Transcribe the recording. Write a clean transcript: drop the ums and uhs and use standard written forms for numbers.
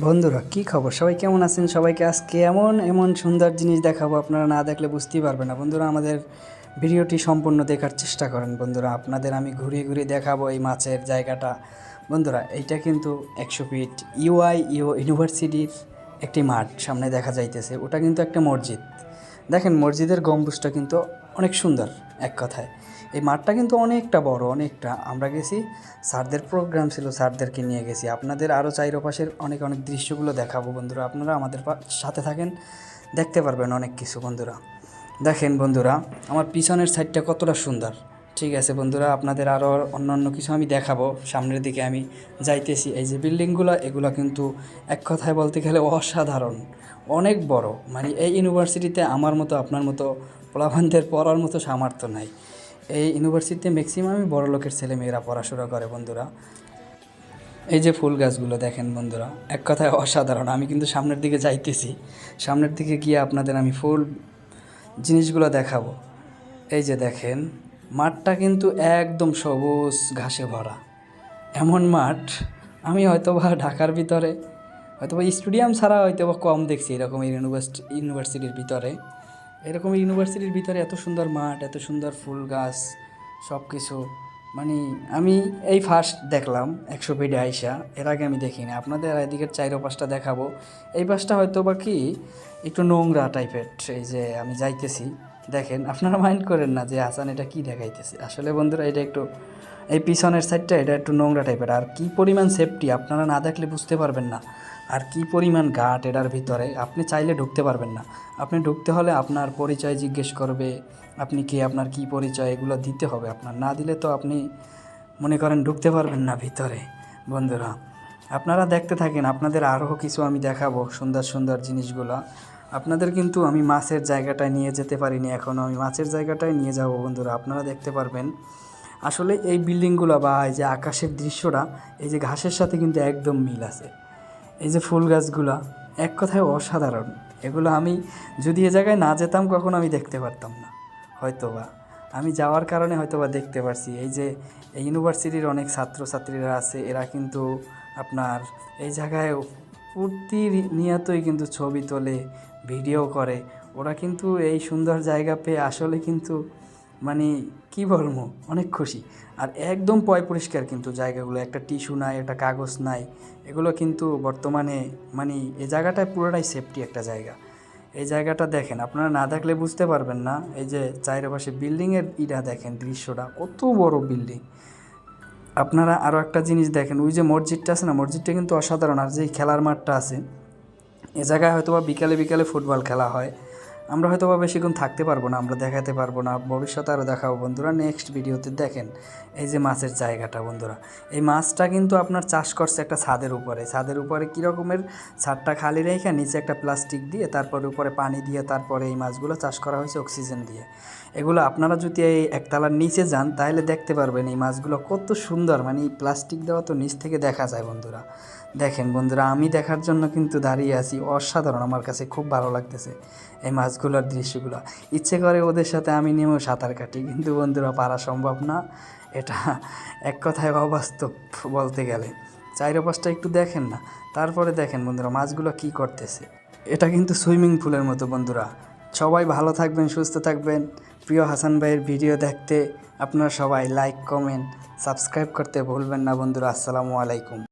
বন্ধুরা কি খবর, সবাই কেমন আছেন? সবাইকে আজকে এমন এমন সুন্দর জিনিস দেখাবো, আপনারা না দেখলে বুঝতেই পারবেন না। বন্ধুরা, আমাদের ভিডিওটি সম্পূর্ণ দেখার চেষ্টা করেন। বন্ধুরা, আপনাদের আমি ঘুরিয়ে ঘুরিয়ে দেখাবো এই মাছের জায়গাটা। বন্ধুরা, এইটা কিন্তু 100 ফিট ইউনিভার্সিটির একটি মাঠ সামনে দেখা যাইতেছে। ওটা কিন্তু একটা মসজিদ। দেখেন মসজিদের গম্বুজটা কিন্তু অনেক সুন্দর। এক কথায় এই মাঠটা কিন্তু অনেকটা বড়, অনেকটা। আমরা গেছি, স্যারদের প্রোগ্রাম ছিল, স্যারদেরকে নিয়ে গেছি। আপনাদের আরও চাইরপাশের অনেক অনেক দৃশ্যগুলো দেখাবো। বন্ধুরা, আপনারা আমাদের সাথে থাকেন, দেখতে পারবেন অনেক কিছু। বন্ধুরা দেখেন, বন্ধুরা আমার পিছনের সাইডটা কতটা সুন্দর। ঠিক আছে বন্ধুরা, আপনাদের আরও অন্য কিছু আমি দেখাবো। সামনের দিকে আমি যাইতেছি। এই যে বিল্ডিংগুলো, এগুলো কিন্তু এক কথায় বলতে গেলে অসাধারণ, অনেক বড়। মানে এই ইউনিভার্সিটিতে আমার মতো আপনার মতো পোলাপানদের পড়ার মতো সামর্থ্য নাই। এই ইউনিভার্সিটিতে ম্যাক্সিমামই বড় লোকের ছেলেমেয়েরা পড়াশোনা করে। বন্ধুরা, এই যে ফুল গাছগুলো দেখেন বন্ধুরা, এক কথায় অসাধারণ। আমি কিন্তু সামনের দিকে যাইতেছি, সামনের দিকে গিয়ে আপনাদের আমি ফুল জিনিসগুলো দেখাবো। এই যে দেখেন, মাঠটা কিন্তু একদম সবুজ ঘাসে ভরা। এমন মাঠ আমি হয়তোবা ঢাকার ভিতরে হয়তোবা স্টেডিয়াম ছাড়া হয়তোবা কম দেখছি এরকম ইউনিভার্সিটির ভিতরে। এরকম ইউনিভার্সিটির ভিতরে এত সুন্দর মাঠ, এত সুন্দর ফুল গাছ, সব কিছু। মানে আমি এই ফার্স্ট দেখলাম 100 ফিটে আইসা। এর আগে আমি দেখিনি। আপনাদের এদিকের চাইরো পাশটা দেখাবো। এই পাশটা হয়তো বা কি একটু নোংরা টাইপের। এই যে আমি যাইতেছি, দেখেন আপনারা মাইন্ড করেন না যে হাসান এটা কি দেখাইতেছে। আসলে বন্ধুরা, এটা একটু এই পিছনের সাইডটা এটা একটু নোংরা টাইপের। আর কি পরিমাণ সেফটি আপনারা না দেখলে বুঝতে পারবেন না। আর কি পরিমাণ ঘাট এটার ভিতরে, আপনি চাইলে ঢুকতে পারবেন না। আপনি ঢুকতে হলে আপনার পরিচয় জিজ্ঞেস করবে, আপনি কে, আপনার কি পরিচয়, এগুলো দিতে হবে। আপনার না দিলে তো আপনি মনে করেন ঢুকতে পারবেন না ভিতরে। বন্ধুরা, আপনারা দেখতে থাকেন, আপনাদের আরও কিছু আমি দেখাবো সুন্দর সুন্দর জিনিসগুলো। আপনাদের কিন্তু আমি মাছের জায়গাটায় নিয়ে যেতে পারিনি এখনও, আমি মাছের জায়গাটায় নিয়ে যাব। বন্ধুরা, আপনারা দেখতে পারবেন আসলে এই বিল্ডিংগুলো বা এই যে আকাশের দৃশ্যটা, এই যে ঘাসের সাথে কিন্তু একদম মিল আছে। এই যে ফুল গাছগুলা, এক কথায় অসাধারণ। এগুলো আমি যদি এ জায়গায় না যেতাম কখনো আমি দেখতে পারতাম না। হয়তোবা আমি যাওয়ার কারণে হয়তোবা দেখতে পারছি। এই যে এই ইউনিভার্সিটির অনেক ছাত্রছাত্রীরা আছে, এরা কিন্তু আপনার এই জায়গায় প্রতিনিয়তই কিন্তু ছবি তোলে, ভিডিও করে। ওরা কিন্তু এই সুন্দর জায়গা পেয়ে আসলে কিন্তু মানে কি বলবো, অনেক খুশি। আর একদম পরিষ্কার কিন্তু জায়গাগুলো, একটা টিস্যু নাই, একটা কাগজ নাই। এগুলো কিন্তু বর্তমানে মানে এই জায়গাটায় পুরোটাই সেফটি একটা জায়গা। এই জায়গাটা দেখেন, আপনারা না দেখলে বুঝতে পারবেন না। এই যে চারপাশে বিল্ডিংয়ের ইটা দেখেন, দৃশ্যটা কত বড় বিল্ডিং। আপনারা আরও একটা জিনিস দেখেন, ওই যে মসজিদটা আছে না, মসজিদটা কিন্তু অসাধারণ। আর যে খেলার মাঠটা আছে, এ জায়গায় হয়তো বা বিকালে বিকালে ফুটবল খেলা হয়। আমরা হয়তো বা বেশিক্ষণ থাকতে পারবো না, আমরা দেখাতে পারবো না, ভবিষ্যতে আরও দেখাবো। বন্ধুরা, নেক্সট ভিডিওতে দেখেন এই যে মাছের জায়গাটা। বন্ধুরা, এই মাছটা কিন্তু আপনার চাষ করছে একটা ছাদের উপরে। ছাদের উপরে কী রকমের, ছাদটা খালি রেখে নিচে একটা প্লাস্টিক দিয়ে, তারপরে উপরে পানি দিয়ে, তারপরে এই মাছগুলো চাষ করা হয়েছে অক্সিজেন দিয়ে। এগুলো আপনারা যদি এই একতলার নিচে যান তাহলে দেখতে পারবেন এই মাছগুলো কত সুন্দর। মানে এই প্লাস্টিক দেওয়া তো নিচ থেকে দেখা যায়। বন্ধুরা দেখেন, বন্ধুরা আমি দেখার জন্য কিন্তু দাঁড়িয়ে আছি। অসাধারণ, আমার কাছে খুব ভালো লাগতেছে এই মাছগুলোর দৃশ্যগুলো। ইচ্ছে করে ওদের সাথে আমি নেমেও সাঁতার কাটি, কিন্তু বন্ধুরা পারা সম্ভব না। এটা এক কথায় অবাস্তব বলতে গেলে। চারপাশটা একটু দেখেন না, তারপরে দেখেন বন্ধুরা মাছগুলো কি করতেছে। এটা কিন্তু সুইমিং পুলের মতো। বন্ধুরা, সবাই ভালো থাকবেন, সুস্থ থাকবেন। প্রিয় হাসান ভাইয়ের ভিডিও দেখতে আপনারা সবাই লাইক, কমেন্ট, সাবস্ক্রাইব করতে ভুলবেন না। বন্ধুরা, আসসালামু আলাইকুম।